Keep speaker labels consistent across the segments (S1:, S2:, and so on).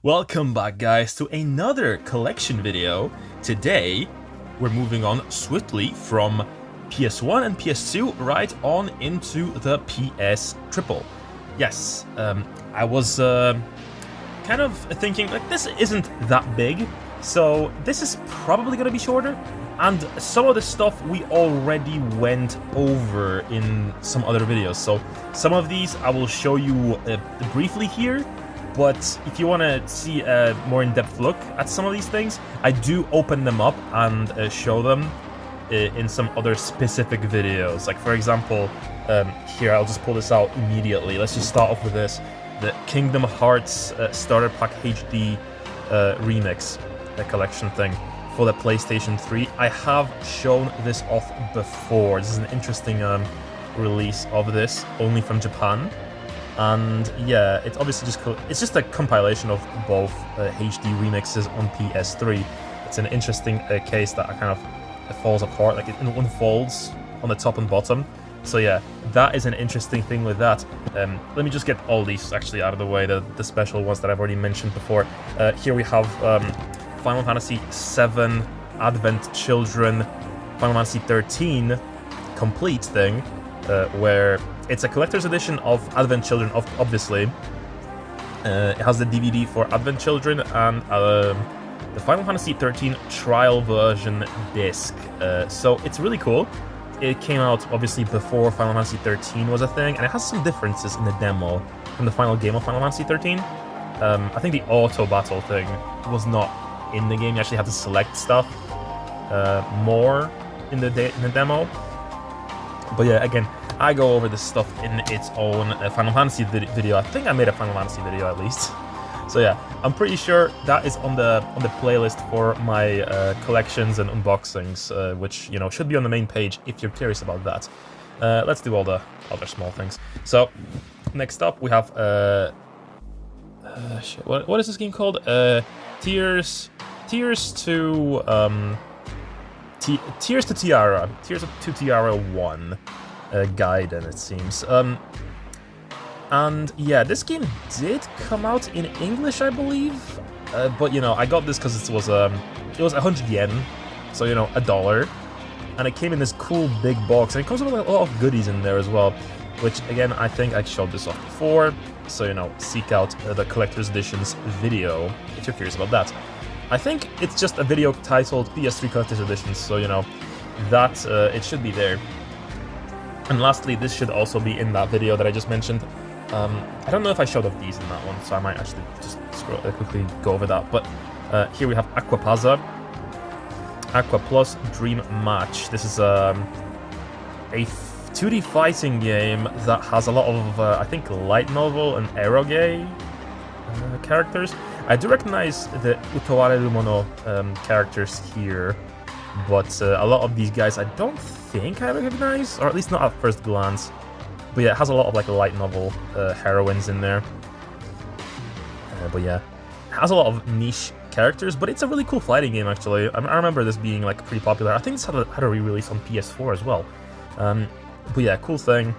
S1: Welcome back, guys, to another collection video. Today, we're moving on swiftly from PS1 and PS2 right on into the PS Triple. Yes, I was kind of thinking, like, this isn't that big, so this is probably going to be shorter, and some of the stuff we already went over in some other videos, so some of these I will show you briefly here. But if you want to see a more in-depth look at some of these things, I do open them up and show them in some other specific videos. Like, for example, here, I'll just pull this out immediately. Let's just start off with this. The Kingdom Hearts Starter Pack HD Remix collection thing for the PlayStation 3. I have shown this off before. This is an interesting release of this, only from Japan. And yeah, it's obviously just a compilation of both HD remixes on PS3. It's an interesting case that kind of falls apart, like it unfolds on the top and bottom. So yeah, that is an interesting thing with that. Let me just get all these actually out of the way, the special ones that I've already mentioned before. Here we have Final Fantasy VII Advent Children, Final Fantasy 13 complete thing, where it's a collector's edition of Advent Children, obviously. It has the DVD for Advent Children and the Final Fantasy 13 trial version disc. So it's really cool. It came out, obviously, before Final Fantasy 13 was a thing, and it has some differences in the demo from the final game of Final Fantasy 13. I think the auto battle thing was not in the game. You actually had to select stuff more in the demo. But yeah, again, I go over this stuff in its own Final Fantasy video. I think I made a Final Fantasy video at least. So yeah, I'm pretty sure that is on the playlist for my collections and unboxings, which, you know, should be on the main page if you're curious about that. Let's do all the other small things. So next up we have shit, what is this game called? Tears to Tiara. Tears to Tiara 1. Gaiden, it seems. And yeah, this game did come out in English, I believe. But you know, I got this because it was 100 yen, so you know, $1, and it came in this cool big box, and it comes with a lot of goodies in there as well. Which again, I think I showed this off before, so you know, seek out the collector's editions video if you're curious about that. I think it's just a video titled PS3 Collector's Editions, so you know, that it should be there. And lastly, this should also be in that video that I just mentioned. I don't know if I showed off these in that one, so I might actually just quickly go over that. But here we have Aquapazza, Aqua Plus Dream Match. This is a 2D fighting game that has a lot of, I think, light novel and eroge characters. I do recognize the Utoware Lumono characters here, but a lot of these guys I don't think I recognize, or at least not at first glance. But yeah, it has a lot of like light novel heroines in there. But yeah, it has a lot of niche characters, but it's a really cool fighting game actually. I remember this being like pretty popular. I think this had a re-release on PS4 as well. But yeah, cool thing.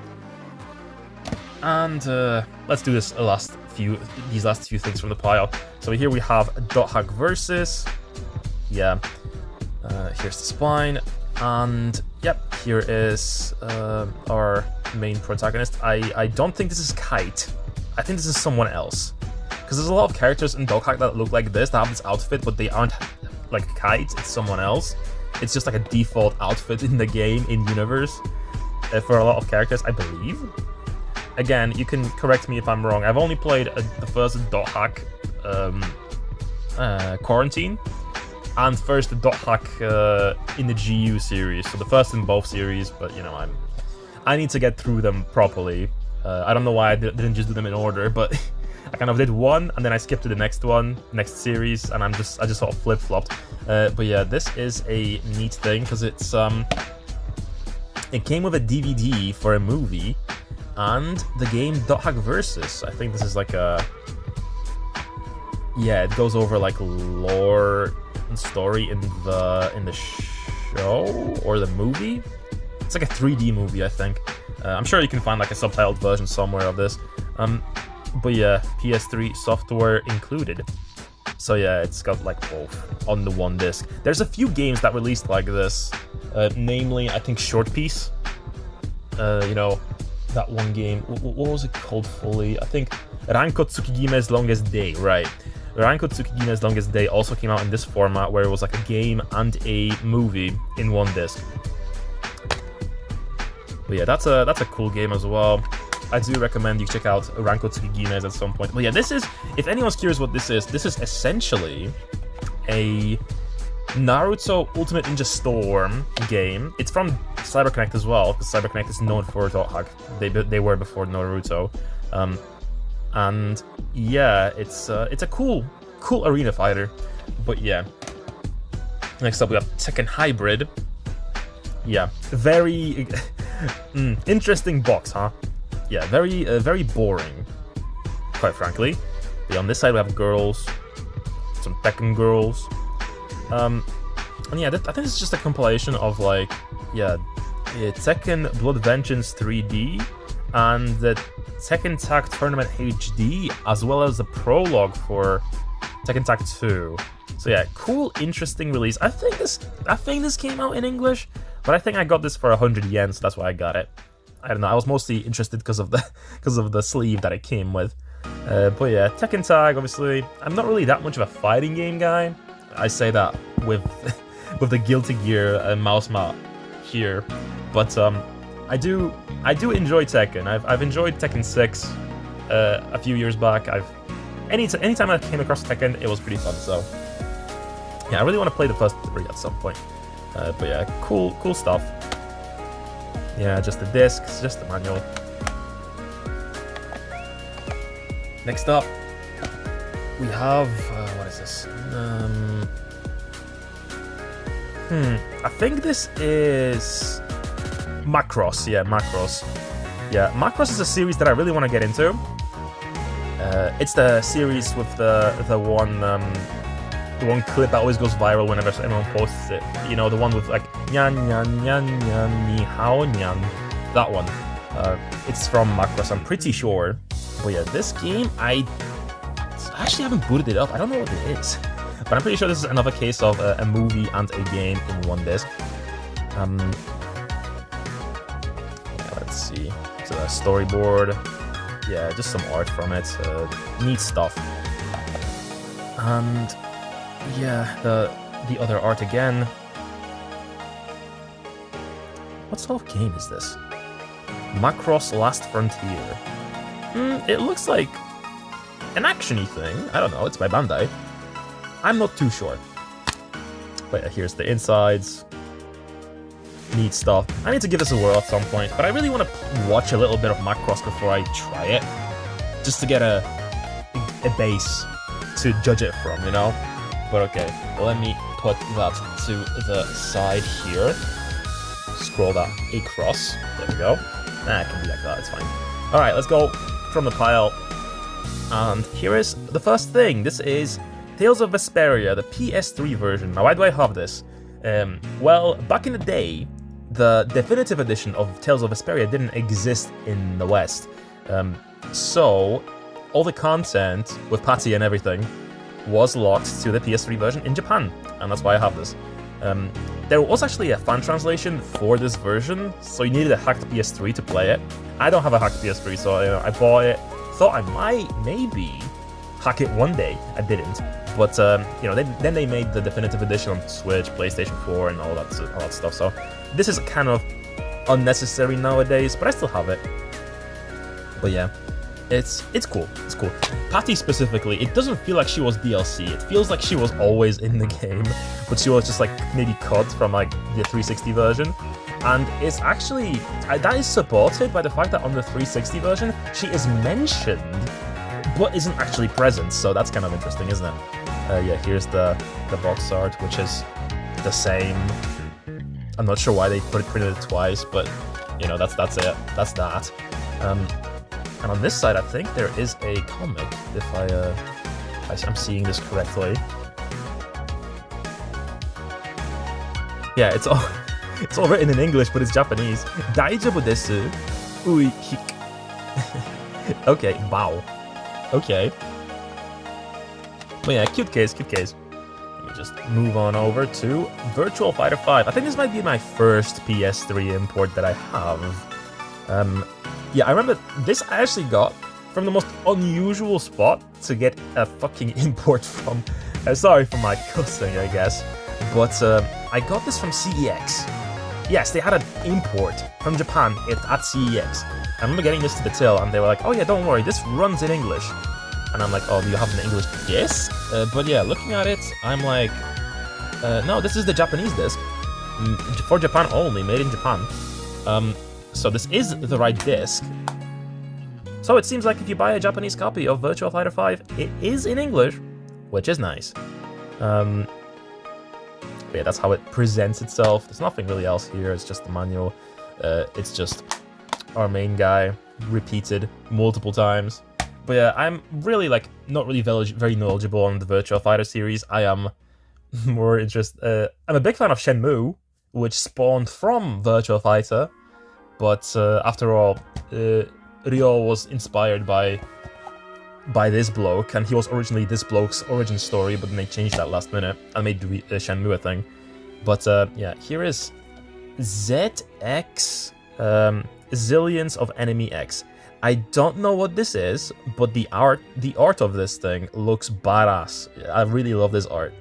S1: And let's do these last few things from the pile. So here we have Dot Hack Versus. Yeah. Here's the spine, and yep, here is our main protagonist. I don't think this is Kite. I think this is someone else, because there's a lot of characters in Dog Hack that look like this, that have this outfit, but they aren't like Kite. It's someone else. It's just like a default outfit in the game, in universe, for a lot of characters, I believe. Again, you can correct me if I'm wrong. I've only played the first Dot Hack Quarantine, and first the Dot Hack in the GU series, so the first in both series, but you know, I need to get through them properly. I don't know why I didn't just do them in order, but I kind of did one, and then I skipped to the next next series, and I just sort of flip-flopped. But yeah, this is a neat thing, because it came with a DVD for a movie, and the game Dot Hack Versus. I think this is like a... Yeah, it goes over like lore and story in the show or the movie. It's like a 3D movie, I think. I'm sure you can find like a subtitled version somewhere of this. But yeah, PS3 software included. So yeah, it's got like both on the one disc. There's a few games that released like this, namely I think Short Piece. You know, that one game. What was it called fully? I think Ranko Tsukigime's Longest Day, right? Ranko Tsukigime's Longest Day also came out in this format where it was like a game and a movie in one disc. But yeah, that's a cool game as well. I do recommend you check out Ranko Tsukigime's at some point. But yeah, this is, if anyone's curious what this is essentially a Naruto Ultimate Ninja Storm game. It's from CyberConnect as well, because CyberConnect is known for dot hack. They were before Naruto. And yeah, it's a cool arena fighter. But yeah. Next up we have Tekken Hybrid. Yeah, very interesting box, huh? Yeah, very boring, quite frankly. But on this side we have girls, some Tekken girls. And yeah, I think it's just a compilation of like, yeah, Tekken Blood Vengeance 3D and the Tekken Tag Tournament HD, as well as the prologue for Tekken Tag 2. So yeah, cool, interesting release. I think this came out in English, but I think I got this for 100 yen, so that's why I got it. I don't know. I was mostly interested because of the sleeve that it came with. But yeah, Tekken Tag. Obviously, I'm not really that much of a fighting game guy. I say that with the Guilty Gear mouse mat here, but I do enjoy Tekken. I've enjoyed Tekken 6 a few years back. Anytime I came across Tekken, it was pretty fun. So yeah, I really want to play the first 3 at some point. But yeah, cool stuff. Yeah, just the discs, just the manual. Next up, we have what is this? I think this is Macross. Yeah, Macross. Yeah, Macross is a series that I really want to get into. It's the series with the one clip that always goes viral whenever anyone posts it. You know, the one with like nyan nyan nyan nyan ni hao nyan. That one. It's from Macross, I'm pretty sure. But yeah, this game I actually haven't booted it up. I don't know what it is, but I'm pretty sure this is another case of a movie and a game in one disc. Yeah, let's see. So a storyboard. Yeah, just some art from it. Neat stuff. And yeah, the other art again. What sort of game is this? Macross Last Frontier. It looks like an action-y thing. I don't know, it's by Bandai. I'm not too sure. But yeah, here's the insides. Neat stuff. I need to give this a whirl at some point, but I really want to watch a little bit of Macross before I try it. Just to get a base to judge it from, you know? But okay, let me put that to the side here. Scroll that across. There we go. It can be like that, it's fine. Alright, let's go from the pile. And here is the first thing. This is Tales of Vesperia, the PS3 version. Now, why do I have this? Well, back in the day, the definitive edition of Tales of Vesperia didn't exist in the West. So, all the content with Patty and everything was locked to the PS3 version in Japan, and that's why I have this. There was actually a fan translation for this version, so you needed a hacked PS3 to play it. I don't have a hacked PS3, so I bought it. Thought I might, maybe, hack it one day. I didn't, but then they made the definitive edition on Switch, PlayStation 4, and all that stuff. So this is kind of unnecessary nowadays, but I still have it. But yeah. It's cool. It's cool. Patty specifically, it doesn't feel like she was DLC. It feels like she was always in the game, but she was just like maybe cut from like the 360 version. And it's actually that is supported by the fact that on the 360 version she is mentioned, but isn't actually present. So that's kind of interesting, isn't it? Yeah, here's the box art, which is the same. I'm not sure why they printed it twice, but you know that's it. That's that. And on this side, I think there is a comic, if I'm seeing this correctly. Yeah, it's all written in English, but it's Japanese. Daijoubu desu. Ui hik. Okay, wow. Okay. But yeah, cute case, cute case. Let me just move on over to Virtual Fighter 5. I think this might be my first PS3 import that I have. Yeah, I remember this I actually got from the most unusual spot to get a fucking import from. Sorry for my cussing, I guess. But I got this from CEX. Yes, they had an import from Japan at CEX. I remember getting this to the till, and they were like, oh yeah, don't worry, this runs in English. And I'm like, oh, do you have an English disc? But yeah, looking at it, I'm like, no, this is the Japanese disc. For Japan only, made in Japan. So this is the right disc. So it seems like if you buy a Japanese copy of Virtua Fighter 5, it is in English, which is nice. Yeah, that's how it presents itself. There's nothing really else here, it's just the manual. It's just our main guy, repeated multiple times. But yeah, I'm really, like, not really very knowledgeable on the Virtua Fighter series. I am more interested... I'm a big fan of Shenmue, which spawned from Virtua Fighter. But after all, Ryo was inspired by this bloke, and he was originally this bloke's origin story, but then they changed that last minute and made Shenmue a thing. But yeah, here is ZX Zillions of Enemy X. I don't know what this is, but the art of this thing looks badass. I really love this art.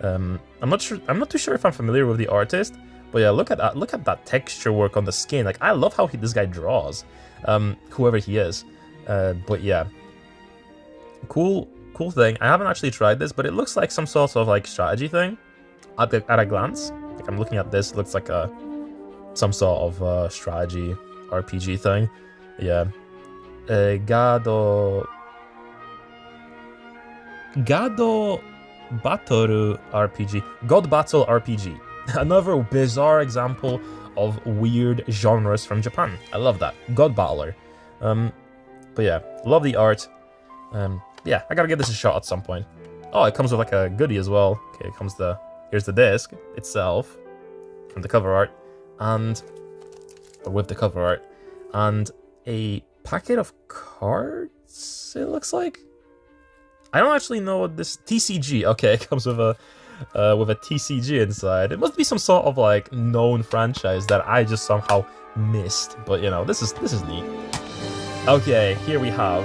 S1: I'm not too sure if I'm familiar with the artist, but yeah, look at that texture work on the skin. Like, I love how this guy draws, whoever he is. But yeah, cool thing. I haven't actually tried this, but it looks like some sort of like strategy thing at a glance. Like, I'm looking at this, it looks like some sort of strategy RPG thing. Yeah. Gado Battle RPG. God Battle RPG. Another bizarre example of weird genres from Japan. I love that. God Battler. But yeah, love the art. Yeah, I gotta give this a shot at some point. Oh, it comes with like a goodie as well. Okay, here's the disc itself from the cover art, or with the cover art, and a packet of cards, it looks like. I don't actually know what this... TCG, okay, it comes with a TCG inside. It must be some sort of like known franchise that I just somehow missed, but you know, this is neat. Okay, here we have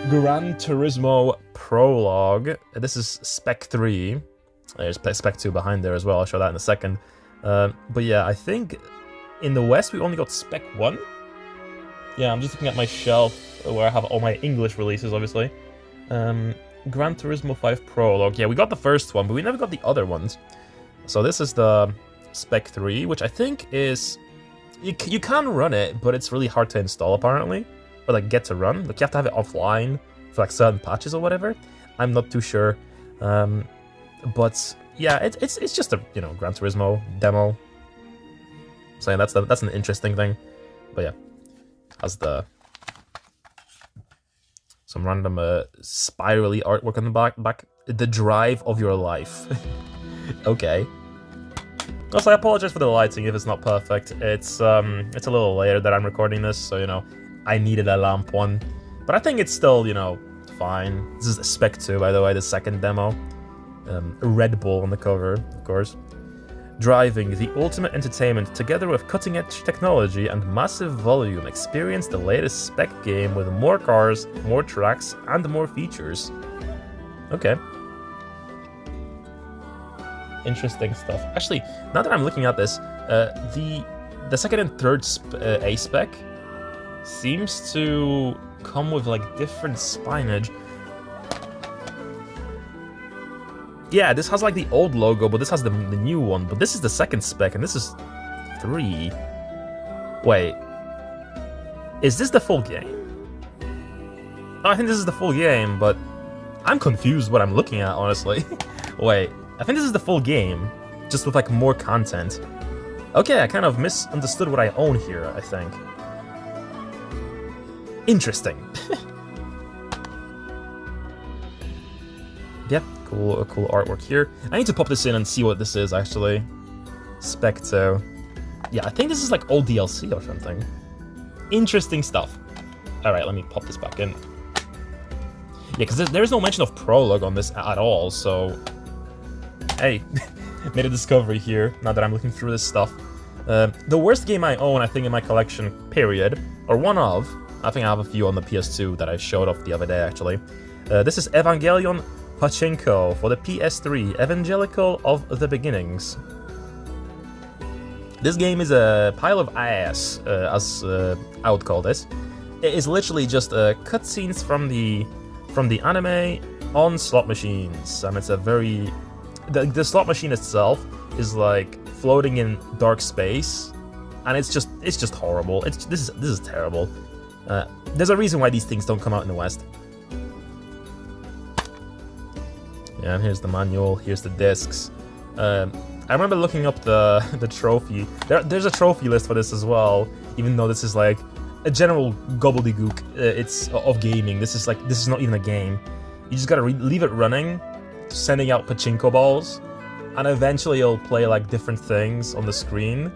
S1: Gran Turismo Prologue. This is Spec 3. There's Spec 2 behind there as well, I'll show that in a second. But yeah, I think in the West we only got Spec 1. Yeah, I'm just looking at my shelf where I have all my English releases, obviously. Gran Turismo 5 Prologue. Yeah, we got the first one, but we never got the other ones. So this is the Spec 3, which I think is... You can run it, but it's really hard to install, apparently. Or, like, get to run. Like, you have to have it offline for, like, certain patches or whatever. I'm not too sure. But, yeah, it's just a, you know, Gran Turismo demo. So, yeah, that's an interesting thing. But, yeah. Has some random spirally artwork on the back. The drive of your life. Okay. Also, I apologize for the lighting if it's not perfect. It's a little later that I'm recording this, so you know, I needed a lamp one. But I think it's still, you know, fine. This is Spec 2, by the way, the second demo. Red Bull on the cover, of course. Driving the ultimate entertainment together with cutting-edge technology and massive volume. Experience the latest spec game with more cars, more tracks, and more features. Okay. Interesting stuff. Actually, now that I'm looking at this, the second and third A spec seems to come with like different spinage. Yeah, this has like the old logo, but this has the new one. But this is the second spec, and this is 3. Wait. Is this the full game? Oh, I think this is the full game, but I'm confused what I'm looking at, honestly. Wait, I think this is the full game, just with like more content. Okay, I kind of misunderstood what I own here, I think. Interesting. Yep. Cool artwork here. I need to pop this in and see what this is, actually. Spec 2. Yeah, I think this is like old DLC or something. Interesting stuff. Alright, let me pop this back in. because there's no mention of prologue on this at all, so... Hey, made a discovery here, now that I'm looking through this stuff. The worst game I own, I think, in my collection, period, or one of, I think I have a few on the PS2 that I showed off the other day, actually. This is Evangelion Pachinko for the PS3, Evangelical of the Beginnings. This game is a pile of ass, as I would call this. It is literally just cutscenes from the anime on slot machines, and it's a very... The slot machine itself is like floating in dark space, and it's just horrible. This is terrible. There's a reason why these things don't come out in the West. Yeah, and here's the manual. Here's the discs. I remember looking up the trophy. There's a trophy list for this as well, even though this is like a general gobbledygook. It's of gaming. This is not even a game. You just gotta leave it running, sending out pachinko balls, and eventually it'll play like different things on the screen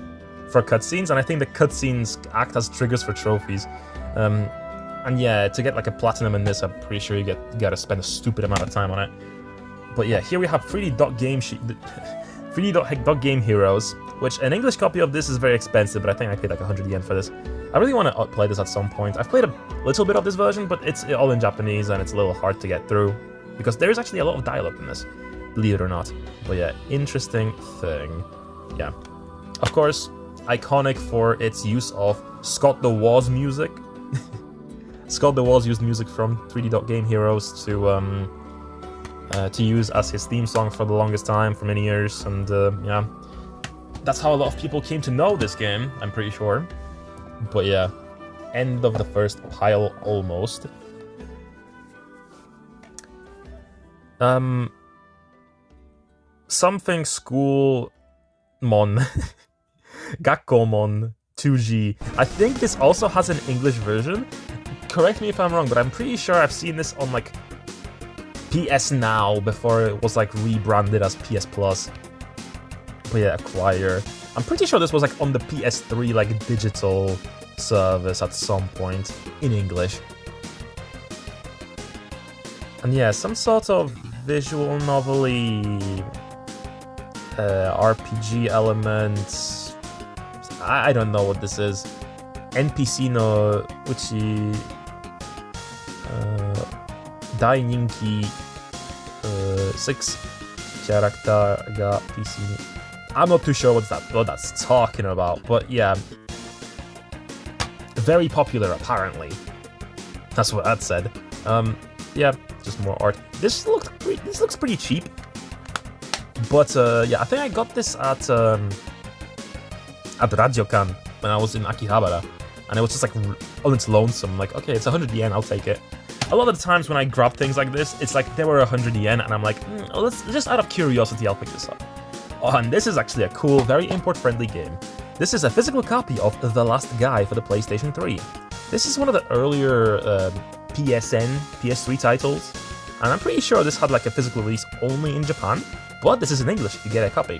S1: for cutscenes. And I think the cutscenes act as triggers for trophies. And yeah, to get like a platinum in this, I'm pretty sure you gotta spend a stupid amount of time on it. But yeah, here we have 3D Game Heroes, which an English copy of this is very expensive, but I think I paid like 100 yen for this. I really want to play this at some point. I've played a little bit of this version, but it's all in Japanese and it's a little hard to get through, because there's actually a lot of dialogue in this, believe it or not. But yeah, interesting thing. Yeah. Of course, iconic for its use of Scott the Woz music. Scott the Woz used music from 3D Game Heroes to use as his theme song for the longest time, for many years, and yeah, that's how a lot of people came to know this game, I'm pretty sure. But yeah, end of the first pile almost. Something School Mon. Gakkomon 2G. I think this also has an English version. Correct me if I'm wrong, but I'm pretty sure I've seen this on like PS Now before it was like rebranded as PS Plus. But yeah, Acquire. I'm pretty sure this was like on the PS3 like digital service at some point in English. And yeah, some sort of visual novel-y RPG elements. I don't know what this is. NPC no uchi Daininki 6 character ga PC. I'm not too sure what that's talking about, but yeah, very popular apparently. That's what that said. Yeah, just more art. This looks pretty cheap, but yeah, I think I got this at Radiokan when I was in Akihabara, and it was just like on its lonesome. Like, okay, it's 100 yen, I'll take it. A lot of the times when I grab things like this, it's like they were 100 yen, and I'm like, let's just out of curiosity, I'll pick this up. Oh, and this is actually a cool, very import-friendly game. This is a physical copy of The Last Guy for the PlayStation 3. This is one of the earlier PS3 titles, and I'm pretty sure this had like a physical release only in Japan, but this is in English if you get a copy.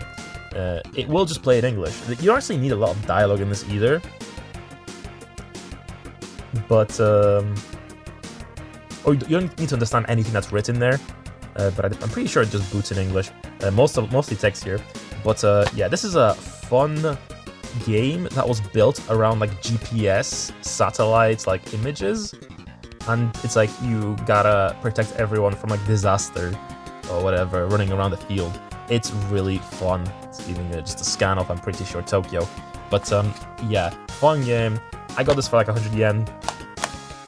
S1: It will just play in English. You don't actually need a lot of dialogue in this either. But, or you don't need to understand anything that's written there. But I'm pretty sure it just boots in English. Mostly text here. But yeah, this is a fun game that was built around like GPS, satellites, like images. And it's like you gotta protect everyone from like disaster or whatever, running around the field. It's really fun. It's giving it just a scan of, I'm pretty sure, Tokyo. But yeah, fun game. I got this for like 100 yen.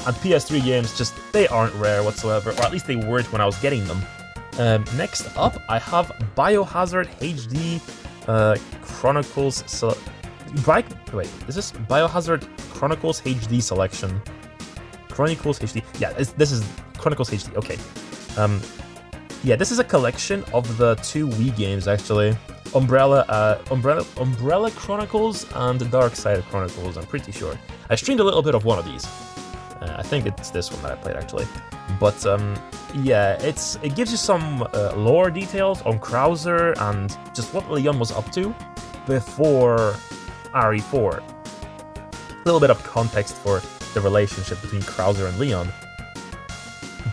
S1: And PS3 games, just, they aren't rare whatsoever, or at least they weren't when I was getting them. Next up, I have Biohazard HD Chronicles... Wait, is this Biohazard Chronicles HD Selection? Chronicles HD... Yeah, this is Chronicles HD, okay. Yeah, this is a collection of the 2 Wii games, actually. Umbrella Chronicles and Dark Side Chronicles, I'm pretty sure. I streamed a little bit of one of these. I think it's this one that I played, actually. But, yeah, it gives you some lore details on Krauser and just what Leon was up to before RE4. A little bit of context for the relationship between Krauser and Leon.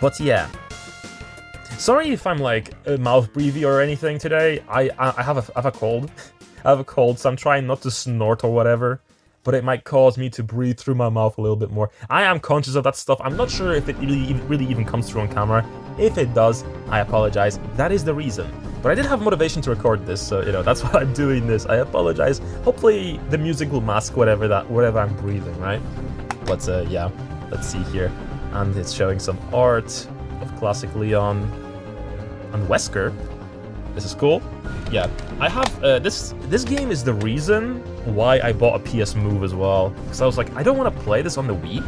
S1: But yeah, Sorry if I'm like mouth breathy or anything today. I have a cold. I have a cold, so I'm trying not to snort or whatever. But it might cause me to breathe through my mouth a little bit more. I am conscious of that stuff. I'm not sure if it really even comes through on camera. If it does, I apologize. That is the reason. But I did have motivation to record this, so that's why I'm doing this. I apologize. Hopefully the music will mask whatever I'm breathing, right? But yeah, let's see here. And it's showing some art of classic Leon and Wesker. This is cool. Yeah, I have this game is the reason why I bought a PS Move as well. Because I was like, I don't want to play this on the Wii.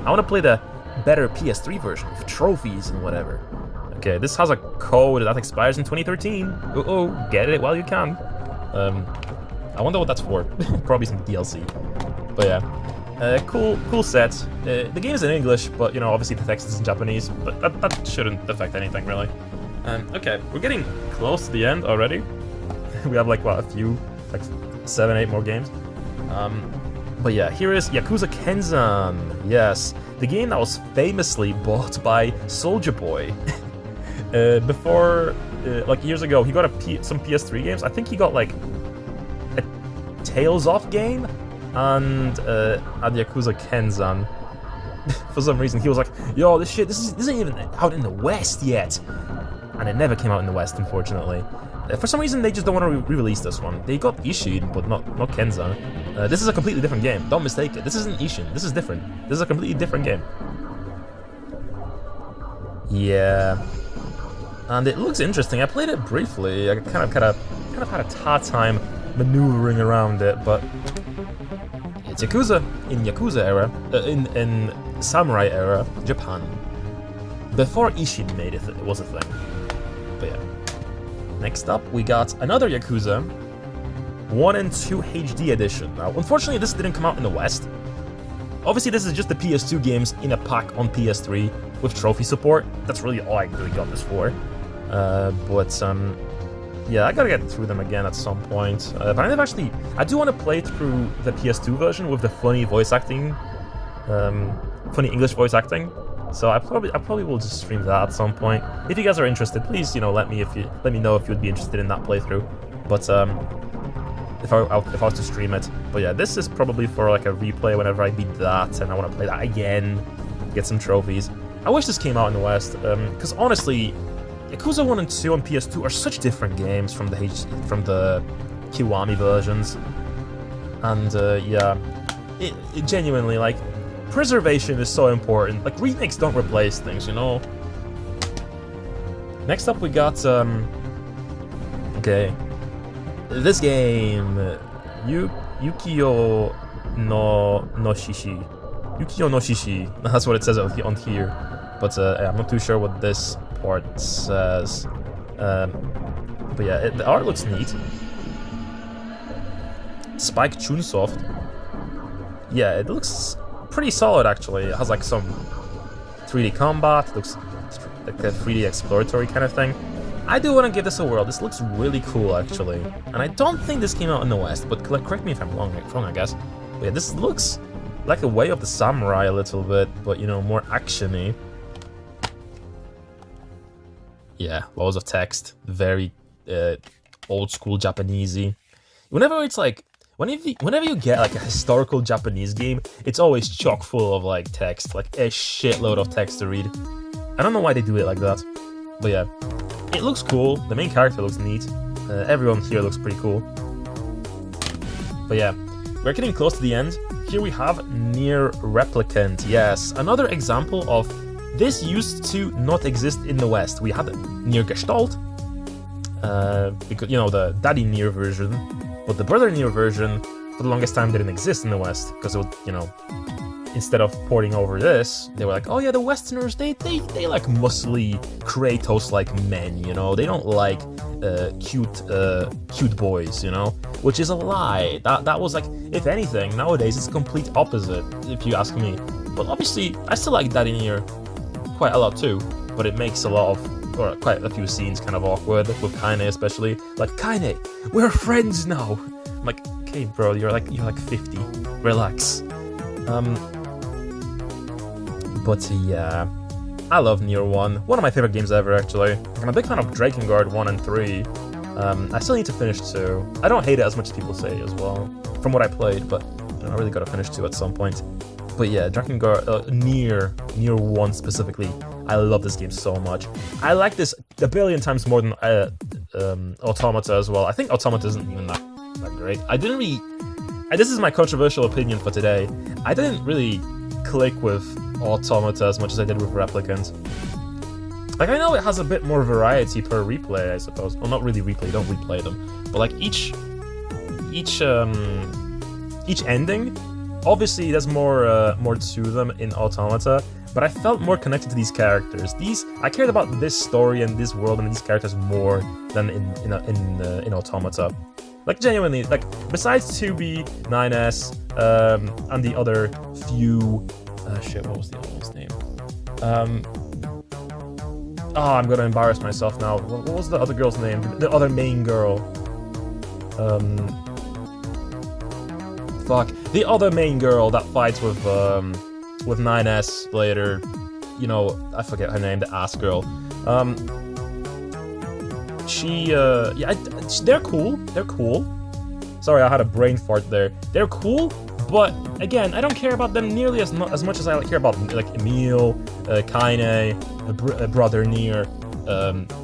S1: I want to play the better PS3 version with trophies and whatever. Okay, this has a code that expires in 2013. Get it while you can. I wonder what that's for. Probably some DLC. But yeah, cool set. The game is in English, but obviously the text is in Japanese. But that shouldn't affect anything really. Okay, we're getting close to the end already. We have like a few, like 7-8 more games. But yeah, here is Yakuza Kenzan. Yes, the game that was famously bought by Soulja Boy. Before, like years ago, he got some PS3 games. I think he got like a Tales of game and a Yakuza Kenzan. For some reason, he was like, "Yo, this isn't even out in the West yet," and it never came out in the West, unfortunately. For some reason, they just don't want to re-release this one. They got Ishin, but not Kenzan. This is a completely different game. Don't mistake it. This isn't Ishin. This is different. This is a completely different game. Yeah. And it looks interesting. I played it briefly. I kind of had a hard time maneuvering around it, but it's Yakuza in Yakuza era, in Samurai era, Japan. Before Ishin made it was a thing. But yeah. Next up, we got another Yakuza 1 and 2 HD edition. Now, unfortunately, this didn't come out in the West. Obviously, this is just the PS2 games in a pack on PS3 with trophy support. That's really all I really got this for. Yeah, I gotta get through them again at some point. But I do want to play through the PS2 version with the funny voice acting, funny English voice acting. So I probably will just stream that at some point. If you guys are interested, please let me know if you'd be interested in that playthrough. But if I was to stream it. But yeah, this is probably for like a replay whenever I beat that, and I want to play that again, get some trophies. I wish this came out in the West, because honestly, Yakuza 1 and 2 on PS2 are such different games from the Kiwami versions. And yeah, it genuinely, like, preservation is so important. Like, remakes don't replace things, Next up we got, okay, this game, Yukio no Shishi. Yukio no Shishi, that's what it says on here. But I'm not too sure what this part says. But yeah, the art looks neat. Spike Chunsoft. Yeah, it looks pretty solid actually. It has like some 3D combat. It looks like a 3D exploratory kind of thing. I do want to give this a whirl. This looks really cool actually. And I don't think this came out in the West, but correct me if I'm wrong, I guess. But yeah, this looks like a Way of the Samurai a little bit, but more action-y. Yeah, loads of text, very old school Japanesey. Whenever you get like a historical Japanese game, it's always chock full of like text, like a shitload of text to read. I don't know why they do it like that, but yeah, it looks cool. The main character looks neat. Everyone here looks pretty cool. But yeah, we're getting close to the end. Here we have Nier Replicant. Yes, another example of this used to not exist in the West. We had Nier Gestalt, because the Daddy Nier version, but the Brother Nier version for the longest time didn't exist in the West because it would, instead of porting over this, they were like, oh yeah, the Westerners they like muscly Kratos-like men, they don't like cute boys, which is a lie. That was like, if anything, nowadays it's complete opposite, if you ask me. But obviously, I still like Daddy Nier quite a lot too, but it makes quite a few scenes kind of awkward, with Kaine especially. Like, Kaine, we're friends now! I'm like, okay bro, you're like 50, relax. But yeah, I love Nier 1. One of my favorite games ever, actually. I'm a big fan of Drakengard 1 and 3. I still need to finish 2. I don't hate it as much as people say as well, from what I played, but I really gotta finish 2 at some point. But yeah, Drakengard, Nier 1 specifically, I love this game so much. I like this a billion times more than Automata as well. I think Automata isn't even that great. I didn't really... This is my controversial opinion for today. I didn't really click with Automata as much as I did with Replicant. Like, I know it has a bit more variety per replay, I suppose. Well, not really replay, don't replay them. But like each ending, obviously there's more to them in Automata, but I felt more connected to these characters. I cared about this story and this world and these characters more than in Automata. Like, genuinely, like, besides 2B, 9S, and the other few... shit, what was the other one's name? Oh, I'm gonna embarrass myself now. What was the other girl's name? The other main girl. Fuck. The other main girl that fights with 9S later. You know, I forget her name, the ass girl. They're cool. They're cool. Sorry, I had a brain fart there. They're cool, but again, I don't care about them nearly as much as I care about like Emil, Kaine, Brother Nier,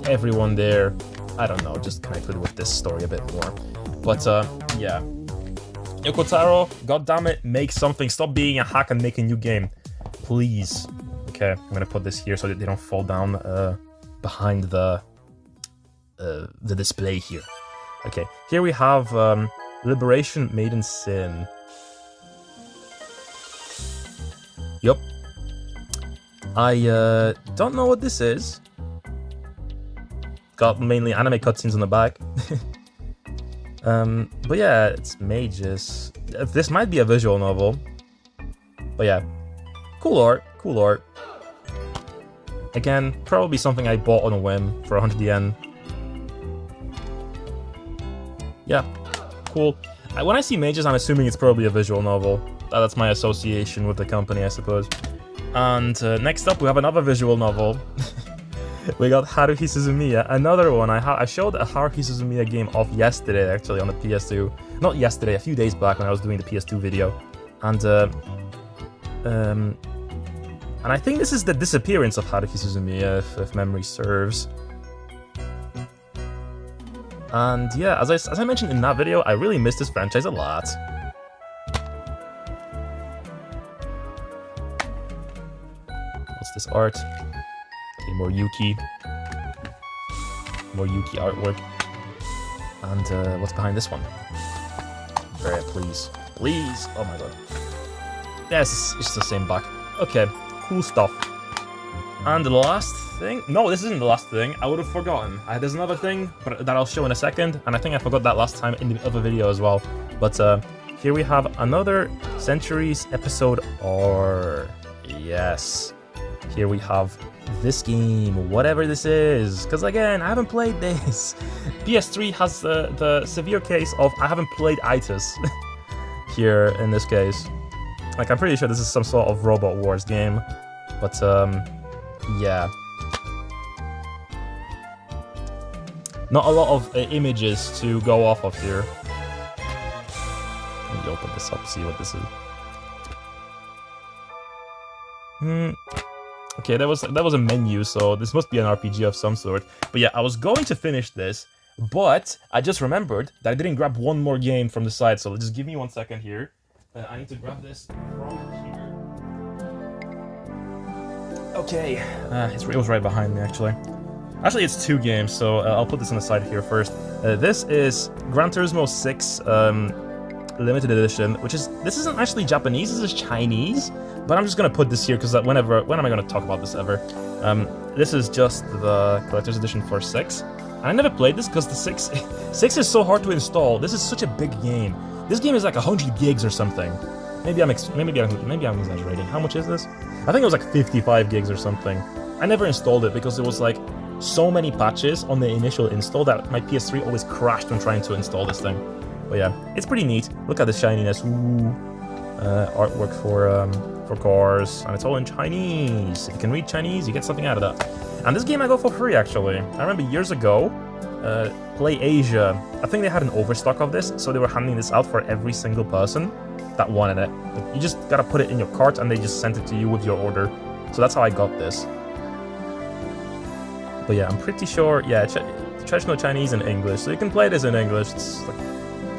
S1: everyone there. I don't know, just connected with this story a bit more. But yeah. Yoko Taro, goddammit, make something. Stop being a hack and make a new game. Please. Okay, I'm gonna put this here so that they don't fall down behind the display here. Okay, here we have Liberation Maiden Sin. Yup. I don't know what this is. Got mainly anime cutscenes on the back. But yeah, it's mages. This might be a visual novel. But yeah, cool art, cool art. Again, probably something I bought on a whim for 100 yen. Yeah, cool. When I see mages, I'm assuming it's probably a visual novel. That's my association with the company, I suppose. And next up, we have another visual novel. We got Haruhi Suzumiya, another one. I showed a Haruhi Suzumiya game off yesterday, actually, on the PS2. Not yesterday, a few days back when I was doing the PS2 video. And I think this is the disappearance of Haruhi Suzumiya, if memory serves. And yeah, as I mentioned in that video, I really miss this franchise a lot. What's this art? Okay, more Yuki. More Yuki artwork. And what's behind this one? Very please. Please! Oh my god. Yes, it's the same back. Okay, cool stuff. And the last thing? No, this isn't the last thing. I would have forgotten. There's another thing but that I'll show in a second, and I think I forgot that last time in the other video as well. But here we have another Centuries episode R. Yes. Here we have this game, whatever this is. Because again, I haven't played this. PS3 has the severe case of I haven't played itis here in this case. Like, I'm pretty sure this is some sort of Robot Wars game. But yeah. Not a lot of images to go off of here. Let me open this up, see what this is. Okay, that was a menu, so this must be an RPG of some sort. But yeah, I was going to finish this, but I just remembered that I didn't grab one more game from the side, so just give me 1 second here. I need to grab this from here. Okay, it was right behind me, actually. Actually, it's 2 games, so I'll put this on the side here first. This is Gran Turismo 6 Limited Edition, this isn't actually Japanese, this is Chinese, but I'm just gonna put this here because when am I gonna talk about this ever? This is just the collector's edition for 6. And I never played this because the 6 is so hard to install. This is such a big game. This game is like 100 gigs or something. Maybe I'm exaggerating. How much is this? I think it was like 55 gigs or something. I never installed it because there was like so many patches on the initial install that my PS3 always crashed when trying to install this thing. But yeah, it's pretty neat. Look at the shininess. Ooh. Artwork for of course, and it's all in Chinese. If you can read Chinese, you get something out of that. And this game I got for free, actually. I remember years ago, Play Asia, I think they had an overstock of this, so they were handing this out for every single person that wanted it. Like, you just gotta put it in your cart, and they just sent it to you with your order. So that's how I got this. But yeah, I'm pretty sure, yeah, traditional Chinese and English, so you can play this in English. It's like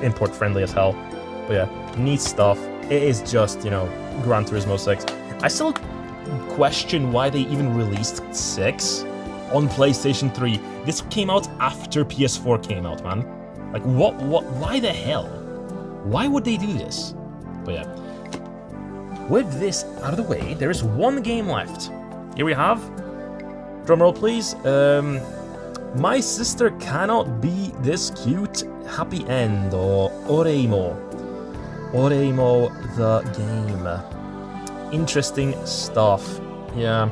S1: import friendly as hell. But yeah, neat stuff. It is just, you know, Gran Turismo 6. I still question why they even released 6 on PlayStation 3. This came out after PS4 came out, man. Like, why the hell? Why would they do this? But yeah. With this out of the way, there is one game left. Here we have, drumroll please, My Sister Cannot Be This Cute, Happy End, or Oreimo. Oreimo the game. Interesting stuff. Yeah,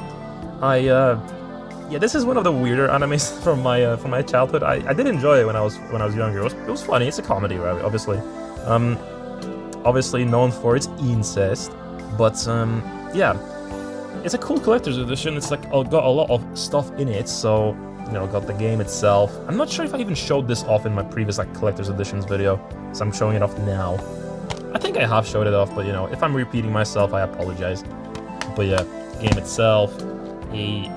S1: yeah, this is one of the weirder animes from my childhood. I did enjoy it when I was younger. It was funny. It's a comedy, right? Obviously, obviously known for its incest, but yeah, it's a cool collector's edition. It's like got a lot of stuff in it, so you know, got the game itself. I'm not sure if I even showed this off in my previous like collector's editions video, so I'm showing it off now. I think I have showed it off, but you know, if I'm repeating myself, I apologize. But yeah, game itself, a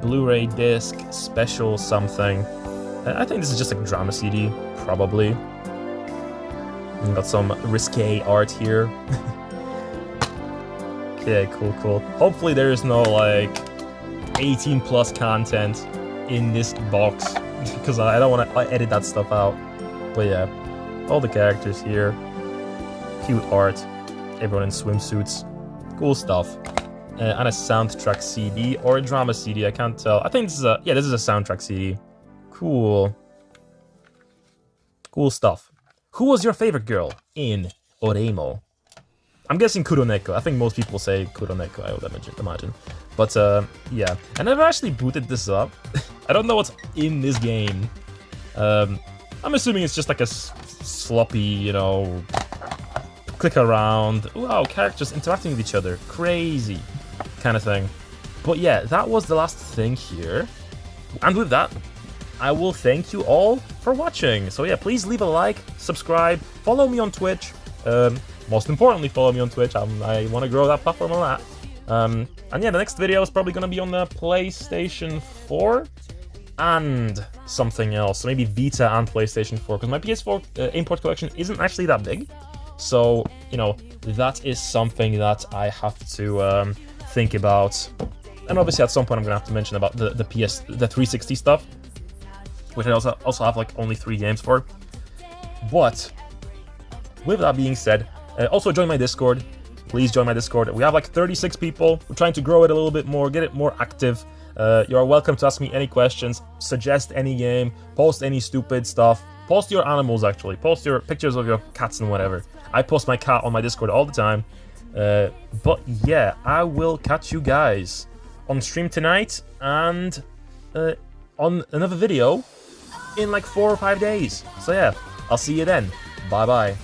S1: Blu-ray disc, special something. I think this is just a drama CD, probably. And got some risque art here. Okay, cool. Hopefully there is no like 18 plus content in this box, because I don't want to edit that stuff out. But yeah, all the characters here. Cute art, everyone in swimsuits, cool stuff, and a soundtrack CD or a drama CD. I can't tell. I think this is a soundtrack CD. Cool stuff. Who was your favorite girl in Oreimo? I'm guessing Kuroneko. I think most people say Kuroneko, I would imagine. But yeah, I never actually booted this up. I don't know what's in this game. I'm assuming it's just like a sloppy, you know, click around, wow, characters interacting with each other, crazy kind of thing. But yeah, that was the last thing here. And with that, I will thank you all for watching. So yeah, please leave a like, subscribe, follow me on Twitch. Most importantly, follow me on Twitch. I want to grow that platform a lot. And yeah, the next video is probably going to be on the PlayStation 4 and something else. So maybe Vita and PlayStation 4, because my PS4 import collection isn't actually that big. So, you know, that is something that I have to think about. And obviously at some point I'm going to have to mention about the 360 stuff, which I also have like only 3 games for. But with that being said, also join my Discord. Please join my Discord. We have like 36 people. We're trying to grow it a little bit more, get it more active. You are welcome to ask me any questions, suggest any game, post any stupid stuff. Post your animals, actually. Post your pictures of your cats and whatever. I post my cat on my Discord all the time. But yeah, I will catch you guys on stream tonight and on another video in like 4 or 5 days. So yeah, I'll see you then. Bye-bye.